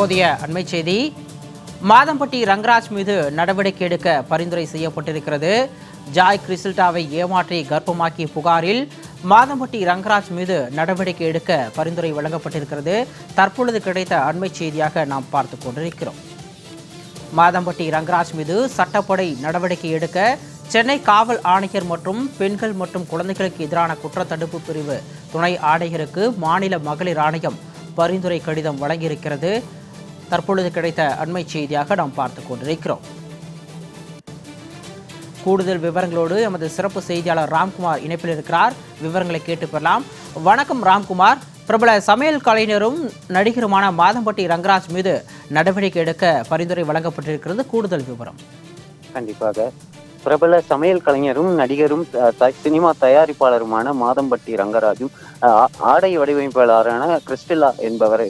தற்போதைய அண்மை செய்தி. மாதம்பட்டி ரங்கராஜ் மீது நடவடிக்கை எடுக்க பரிந்துரை செய்யப்பட்டிருக்கிறது. ஜாய் கிறிஸ்டலாவை ஏமாற்றி கர்ப்பமாக்கிய புகாரில் மாதம்பட்டி ரங்கராஜ் மீது நடவடிக்கை எடுக்க பரிந்துரை வழங்கப்பட்டிருக்கிறது. தற்பொழுது கிடைத்த அண்மை செய்தியாக நாம் பார்த்து கொண்டிருக்கிறோம். மாதம்பட்டி ரங்கராஜ் மீது சட்டப்படி நடவடிக்கை எடுக்க சென்னை காவல் ஆணையர் மற்றும் பெண்கள் மற்றும் குழந்தைகளுக்கு எதிரான குற்றத்தடுப்பு பிரிவு துணை ஆணையருக்கு மாநில மகளிர் ஆணையம் பரிந்துரை கடிதம் வழங்கியிருக்கிறது. தற்பொழுது கிடைத்த அண்மை செய்தியாக நாம் பார்த்து கொண்டிருக்கிறோம். கூடுதல் விவரங்களோடு எமது சிறப்பு செய்தியாளர் ராம்குமார் இணைப்பில் இருக்கிறார். விவரங்களை கேட்டு பெறலாம். வணக்கம் ராம்குமார். பிரபல சமையல் கலைஞரும் நடிகருமான மாதம்பட்டி ரங்கராஜ் மீது நடவடிக்கை எடுக்க பரிந்துரை வழங்கப்பட்டிருக்கிறது. கூடுதல் விவரம். கண்டிப்பாக பிரபல சமையல் கலைஞரும் நடிகரும் சினிமா தயாரிப்பாளருமான மாதம்பட்டி ரங்கராஜும் ஆடை வடிவமைப்பாளரான கிறிஸ்டலா என்பவரை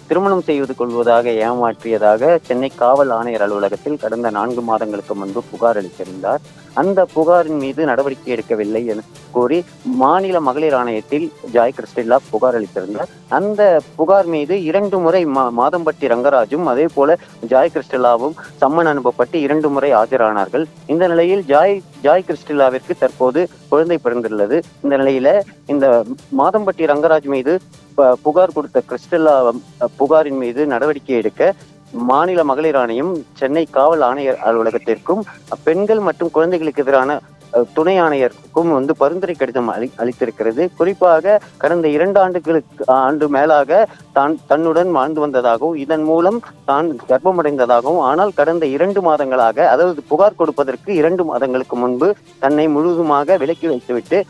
திருமணம் செய்து கொள்வதாக ஏமாற்றியதாக சென்னை காவல் ஆணையர் அலுவலகத்தில் கடந்த 4 மாதங்களுக்கு முன்பு புகார் அளித்திருந்தார். அந்த புகாரின் மீது நடவடிக்கை எடுக்கவில்லை என கூறி மாநில மகளிர் ஆணையத்தில் ஜாய் கிறிஸ்டலா புகார் அளித்திருந்தார். அந்த புகார் மீது 2 முறை மாதம்பட்டி ரங்கராஜும் அதே போல ஜாய் கிறிஸ்டலாவும் சம்மன் அனுப்பப்பட்டு 2 முறை ஆஜரானார்கள். இந்த நிலையில் ஜாய் கிறிஸ்டலாவிற்கு தற்போது குழந்தை பிறந்துள்ளது. இந்த நிலையில இந்த மாதம்பட்டி ரங்கராஜ் மீது புகார் கொடுத்த கிறிஸ்டலா புகாரின் மீது நடவடிக்கை எடுக்க மாநில மகளிர் ஆணையம் சென்னை காவல் ஆணையர் அலுவலகத்திற்கும் பெண்கள் மற்றும் குழந்தைகளுக்கு எதிரான துணை ஆணையருக்கும் பரிந்துரை கடிதம் அளித்திருக்கிறது. குறிப்பாக கடந்த 2 ஆண்டு மேலாக தன்னுடன் வாழ்ந்து வந்ததாகவும் இதன் மூலம் தான் கர்ப்பமடைந்ததாகவும், ஆனால் கடந்த 2 மாதங்களாக, அதாவது புகார் கொடுப்பதற்கு 2 மாதங்களுக்கு முன்பு தன்னை முழுவதுமாக விலக்கி வைத்துவிட்டு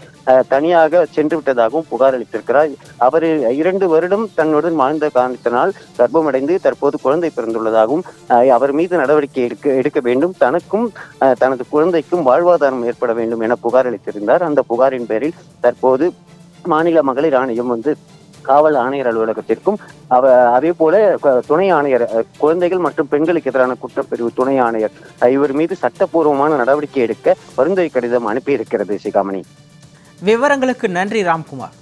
தனியாக சென்று விட்டதாகவும் புகார் அளித்திருக்கிறார். அவர் 2 வருடம் தன்னுடன் வாழ்ந்த காரணத்தினால் கர்ப்பமடைந்து தற்போது குழந்தை பிறந்துள்ளதாகவும் அவர் மீது நடவடிக்கை எடுக்க வேண்டும், தனக்கும் தனது குழந்தைக்கும் வாழ்வாதாரம் ஏற்பட வேண்டும் என புகார் அளித்திருந்தார். அந்த புகாரின் பேரில் தற்போது மாநில மகளிர் ஆணையம் காவல் ஆணையர் அலுவலகத்திற்கும் அதே போல துணை ஆணையர் குழந்தைகள் மற்றும் பெண்களுக்கு எதிரான குற்றப்பிரிவு துணை ஆணையர் இவர் மீது சட்டப்பூர்வமான நடவடிக்கை எடுக்க பரிந்துரை கடிதம் அனுப்பியிருக்கிறது. சிகாமணி, விவரங்களுக்கு நன்றி ராம்குமார்.